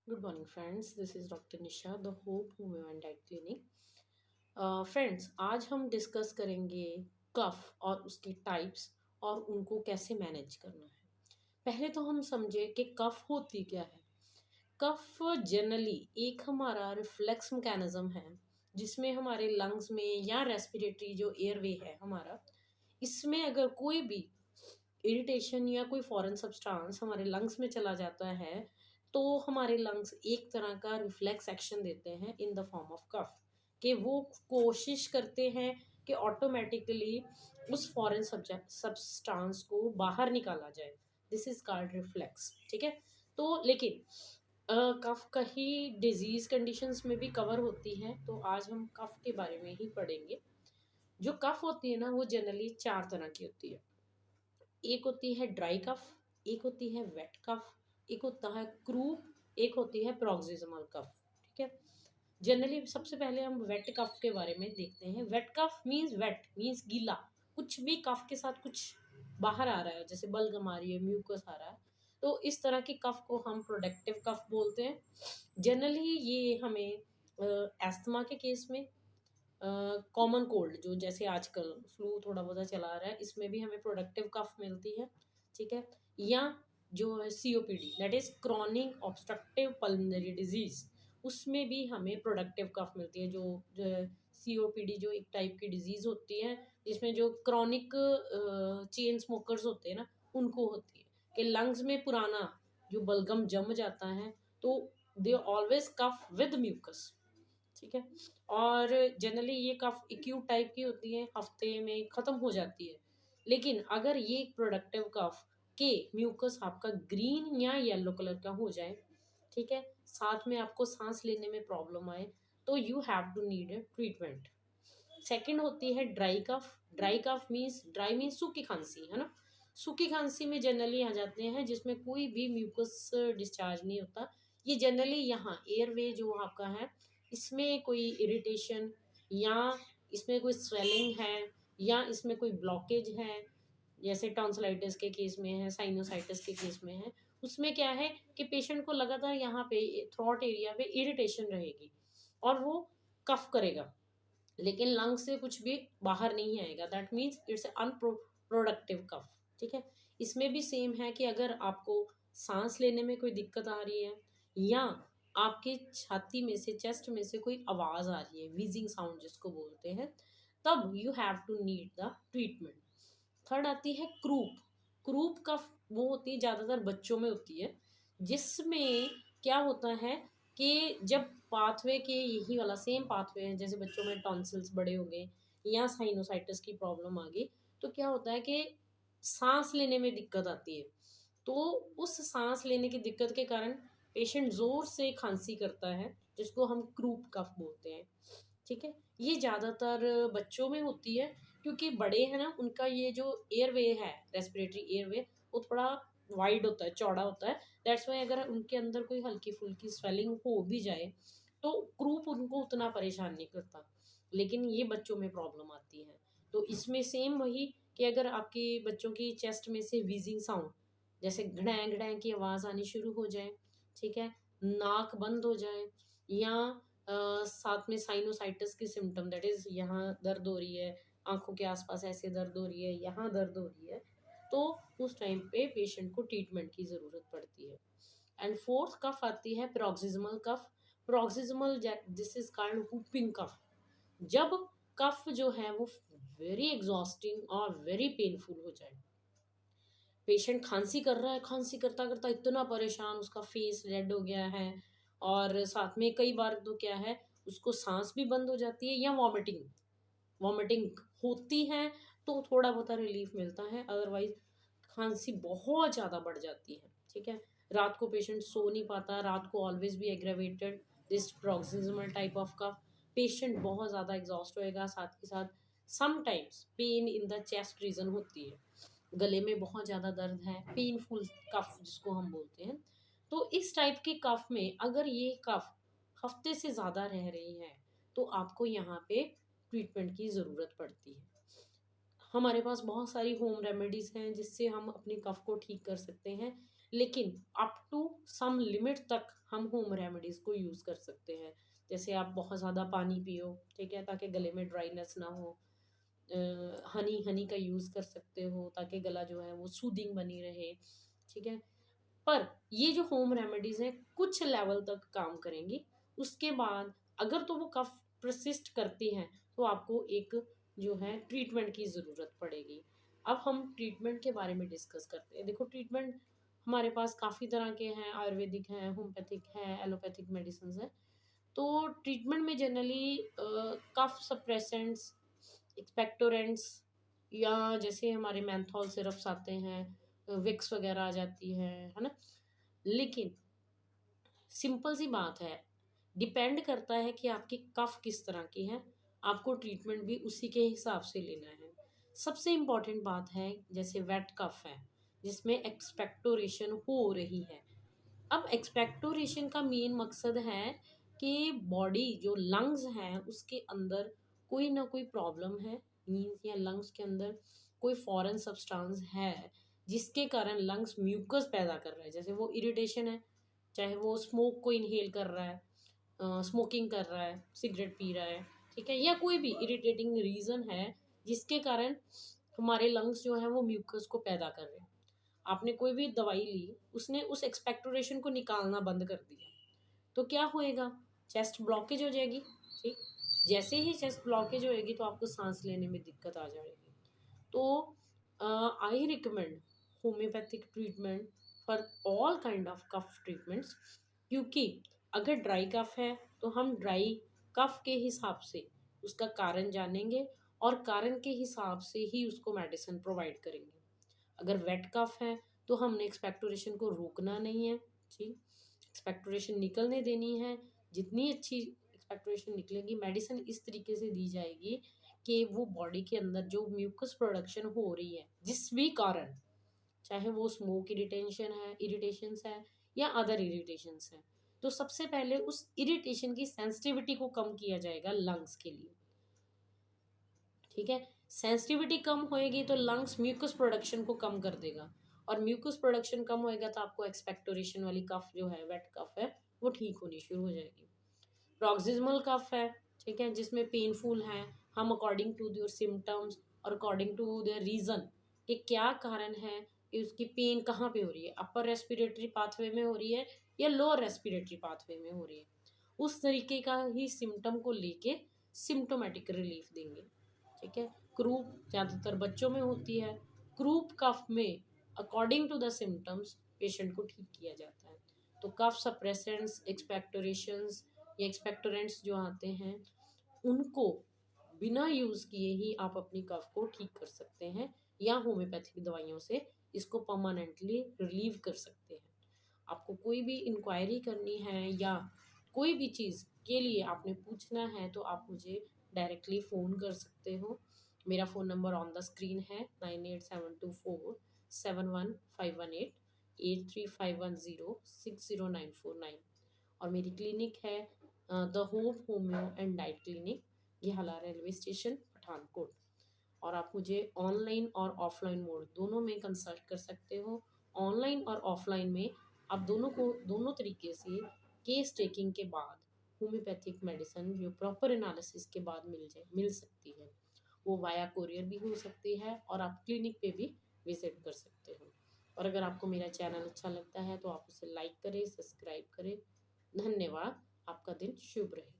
Good morning, friends. This is Dr. Nisha, the Hope Home and Diet Clinic. Friends, आज हम discuss करेंगे कफ और उसके टाइप्स और उनको कैसे मैनेज करना है। पहले तो हम समझे कि कफ होती क्या है। कफ जनरली एक हमारा रिफ्लेक्स मैकेनिज्म है जिसमें हमारे लंग्स में या रेस्पिरेटरी जो एयरवे है हमारा, इसमें अगर कोई भी इरिटेशन या कोई फॉरेन सब्सटेंस हमारे लंग्स में चला जाता है तो हमारे लंग्स एक तरह का रिफ्लेक्स एक्शन देते हैं in the form of cough, कि वो कोशिश करते हैं कि ऑटोमेटिकली उस फॉरेन सब्सटेंस को बाहर निकाला जाए। This is called reflex. ठीक है। तो लेकिन कफ कहीं डिजीज कंडीशंस में भी कवर होती है, तो आज हम कफ के बारे में ही पढ़ेंगे। जो कफ होती है ना, वो जनरली चार तरह की होती है। एक होती है ड्राई कफ, एक होती है वेट कफ, एक होता है क्रूप, एक होती है प्रोक्सिमल कफ। ठीक है। जनरली सबसे पहले हम वेट कफ के बारे में देखते हैं। वेट कफ मीन्स, वेट मीन्स गीला, कुछ भी कफ के साथ कुछ बाहर आ रहा है, जैसे बलगम आ रही है, म्यूकस आ रहा है, तो इस तरह की कफ को हम प्रोडक्टिव कफ बोलते हैं। जनरली ये हमें एस्थमा के केस में, कॉमन कोल्ड जो जैसे आजकल फ्लू थोड़ा बहुत चला आ रहा है, इसमें भी हमें प्रोडक्टिव कफ मिलती है। ठीक है। या जो है COPD, that is chronic obstructive pulmonary disease, उसमें भी हमें प्रोडक्टिव कफ मिलती है। जो सीओपीडी जो एक टाइप की डिजीज होती है जिसमें जो क्रॉनिक चेन स्मोकर्स होते हैं ना, उनको होती है कि लंग्स में पुराना जो बलगम जम जाता है, तो they always cough with mucus. ठीक है। और जनरली ये कफ एक्यूट टाइप की होती है, हफ्ते में ख़त्म हो जाती है। लेकिन अगर ये प्रोडक्टिव कफ के म्यूकस आपका ग्रीन या येलो कलर का हो जाए, ठीक है, साथ में आपको सांस लेने में प्रॉब्लम आए, तो you have to need a treatment. Second होती है dry cough. Dry cough means, dry means सूखी खांसी, है ना। सूखी खांसी में जनरली आ जाते हैं जिसमें कोई भी म्यूकस डिस्चार्ज नहीं होता। ये जनरली यहाँ एयरवे जो आपका है, इसमें कोई इरिटेशन या इसमें कोई स्वेलिंग है या इसमें कोई ब्लॉकेज है, जैसे टॉन्सिलाइटिस के केस में है, साइनोसाइटिस के केस में है। उसमें क्या है कि पेशेंट को लगातार यहाँ पे थ्रोट एरिया पे इरिटेशन रहेगी और वो कफ करेगा, लेकिन लंग से कुछ भी बाहर नहीं आएगा। दैट मीन्स इट्स अनप्रोडक्टिव कफ। ठीक है। इसमें भी सेम है कि अगर आपको सांस लेने में कोई दिक्कत आ रही है या आपके छाती में से, चेस्ट में से कोई आवाज आ रही है, वीजिंग साउंड जिसको बोलते हैं, तब you have to need the treatment. Third आती है क्रूप। क्रूप कफ वो होती है, ज़्यादातर बच्चों में होती है, जिसमें क्या होता है कि जब पाथवे के यही वाला सेम पाथवे है, जैसे बच्चों में टॉन्सिल्स बड़े हो गए या साइनोसाइटिस की प्रॉब्लम आ गई, तो क्या होता है कि सांस लेने में दिक्कत आती है। तो उस सांस लेने की दिक्कत के कारण पेशेंट जोर से खांसी करता है, जिसको हम क्रूप कफ बोलते हैं। ठीक है। ये ज़्यादातर बच्चों में होती है, क्योंकि बड़े हैं ना, उनका ये जो एयरवे है, रेस्पिरेटरी एयरवे, वो थोड़ा वाइड होता है, चौड़ा होता है। दैट्स वाई अगर उनके अंदर कोई हल्की फुल्की स्वेलिंग हो भी जाए तो क्रूप उनको उतना परेशान नहीं करता, लेकिन ये बच्चों में प्रॉब्लम आती है। तो इसमें सेम वही कि अगर आपके बच्चों की चेस्ट में से वीजिंग साउंड, जैसे घड़ैं घड़ैं की आवाज़ आनी शुरू हो जाए, ठीक है, नाक बंद हो जाए, या साथ में साइनोसाइटिस की सिम्टम, दैट इज़ यहाँ दर्द हो रही है, आँखों के आसपास ऐसे दर्द हो रही है, यहाँ दर्द हो रही है, तो उस टाइम पे पेशेंट को ट्रीटमेंट की ज़रूरत पड़ती है। एंड फोर्थ कफ आती है proximal cough. Proximal, this is called whooping cough. जब कफ जो है वो वेरी एग्जॉस्टिंग और वेरी पेनफुल हो जाए, पेशेंट खांसी कर रहा है, खांसी करता करता इतना परेशान, उसका फेस रेड हो गया है, और साथ में कई बार तो क्या है, उसको सांस भी बंद हो जाती है या वॉमिटिंग वॉमिटिंग होती है, तो थोड़ा बहुत रिलीफ मिलता है। अदरवाइज खांसी बहुत ज़्यादा बढ़ जाती है। ठीक है। रात को पेशेंट सो नहीं पाता, रात को ऑलवेज भी aggravated this proximal type of cough, patient बहुत ज़्यादा एग्जॉस्ट होएगा, साथ के साथ sometimes pain in the chest region होती है, गले में बहुत ज़्यादा दर्द है, पेनफुल कफ जिसको हम बोलते हैं। तो इस टाइप के कफ में अगर ये कफ हफ्ते से ज़्यादा रह रही है, तो आपको यहाँ पे ट्रीटमेंट की ज़रूरत पड़ती है। हमारे पास बहुत सारी होम रेमेडीज़ हैं जिससे हम अपने कफ को ठीक कर सकते हैं, लेकिन अप टू सम लिमिट तक हम होम रेमेडीज़ को यूज़ कर सकते हैं। जैसे आप बहुत ज़्यादा पानी पियो, ठीक है, ताकि गले में ड्राइनेस ना हो। हनी हनी का यूज़ कर सकते हो ताकि गला जो है वो सूदिंग बनी रहे, ठीक है। पर ये जो होम रेमेडीज़ हैं कुछ लेवल तक काम करेंगी, उसके बाद अगर तो वो कफ परसिस्ट करती हैं तो आपको एक जो है ट्रीटमेंट की ज़रूरत पड़ेगी। अब हम ट्रीटमेंट के बारे में डिस्कस करते हैं। देखो, ट्रीटमेंट हमारे पास काफ़ी तरह के हैं, आयुर्वेदिक हैं, होम्योपैथिक हैं, एलोपैथिक मेडिसिन्स हैं। तो ट्रीटमेंट में जनरली कफ सप्रेसेंट्स, एक्सपेक्टोरेंट्स, या जैसे हमारे मेंथॉल सिरप्स आते हैं, विक्स वगैरह आ जाती है ना। लेकिन सिंपल सी बात है, डिपेंड करता है कि आपकी कफ किस तरह की है, आपको ट्रीटमेंट भी उसी के हिसाब से लेना है। सबसे इम्पॉर्टेंट बात है, जैसे वेट कफ है जिसमें एक्सपेक्टोरेशन हो रही है। अब एक्सपेक्टोरेशन का मेन मकसद है कि बॉडी जो लंग्स हैं उसके अंदर कोई ना कोई प्रॉब्लम है, मीन्स या लंग्स के अंदर कोई फॉरेन सब्सटेंस है जिसके कारण लंग्स म्यूकस पैदा कर रहा है। जैसे वो इरिटेशन है, चाहे वो स्मोक को इनहेल कर रहा है, स्मोकिंग कर रहा है, सिगरेट पी रहा है, ठीक है, या कोई भी इरिटेटिंग रीज़न है जिसके कारण हमारे लंग्स जो है वो म्यूकस को पैदा कर रहे हैं। आपने कोई भी दवाई ली, उसने उस एक्सपेक्टोरेशन को निकालना बंद कर दिया, तो क्या होएगा? चेस्ट ब्लॉकेज हो जाएगी, ठीक। जैसे ही चेस्ट ब्लॉकेज होएगी तो आपको सांस लेने में दिक्कत आ जाएगी। तो I recommend homeopathic treatment for all kind of cough treatments, क्योंकि अगर ड्राई कफ है तो हम ड्राई कफ के हिसाब से उसका कारण जानेंगे और कारण के हिसाब से ही उसको मेडिसिन प्रोवाइड करेंगे। अगर वेट कफ है तो हमने एक्सपेक्टोरेशन को रोकना नहीं है, ठीक, एक्सपेक्टोरेशन निकलने देनी है। जितनी अच्छी एक्सपेक्टोरेशन निकलेगी, मेडिसिन इस तरीके से दी जाएगी कि वो बॉडी के अंदर जो म्यूकस प्रोडक्शन हो रही है जिस भी कारण, चाहे वो स्मोक इरिटेशंस है या अदर इरिटेशंस है, तो सबसे पहले उस इरिटेशन की सेंसिटिविटी को कम किया जाएगा लंग्स के लिए, ठीक है। सेंसिटिविटी कम होएगी तो लंग्स म्यूकस प्रोडक्शन को कम कर देगा, और म्यूकस प्रोडक्शन कम होएगा तो आपको एक्सपेक्टोरेशन वाली कफ जो है, वेट कफ है, वो ठीक होनी शुरू हो जाएगी। प्रोक्सिमल कफ है, ठीक है, जिसमें पेनफुल है, हम अकॉर्डिंग टू योर सिम्टम्स और अकॉर्डिंग टू द रीज़न कि क्या कारण है कि उसकी पेन कहाँ पे हो रही है, अपर रेस्पिरेटरी पाथवे में हो रही है या लोअर रेस्पिरेटरी पाथवे में हो रही है, उस तरीके का ही सिम्टम को लेके सिम्टोमेटिक रिलीफ देंगे, ठीक है। क्रूप ज़्यादातर बच्चों में होती है। क्रूप कफ में according to the symptoms patient को ठीक किया जाता है। तो कफ सप्रेसेंट्स, एक्सपेक्टोरेशंस या एक्सपेक्टोरेंट्स जो आते हैं, उनको बिना यूज़ किए ही आप अपनी कफ को ठीक कर सकते हैं, या होम्योपैथिक दवाइयों से इसको परमानेंटली रिलीव कर सकते हैं। आपको कोई भी इंक्वायरी करनी है या कोई भी चीज़ के लिए आपने पूछना है तो आप मुझे डायरेक्टली फ़ोन कर सकते हो। मेरा phone number on the screen है 9872471518, 8351060949। और मेरी क्लिनिक है the hope homeo and diet clinic, Yehla railway station, Pathankot. और आप मुझे ऑनलाइन और ऑफलाइन मोड दोनों में कंसल्ट कर सकते हो। ऑनलाइन और ऑफलाइन में आप दोनों तरीके से केस टेकिंग के बाद होम्योपैथिक मेडिसिन जो प्रॉपर एनालिसिस के बाद मिल सकती है। वो वाया कोरियर भी हो सकती है और आप क्लिनिक पे भी विजिट कर सकते हो। और अगर आपको मेरा चैनल अच्छा लगता है तो आप उसे लाइक करें, सब्सक्राइब करें। धन्यवाद। आपका दिन शुभ रहे।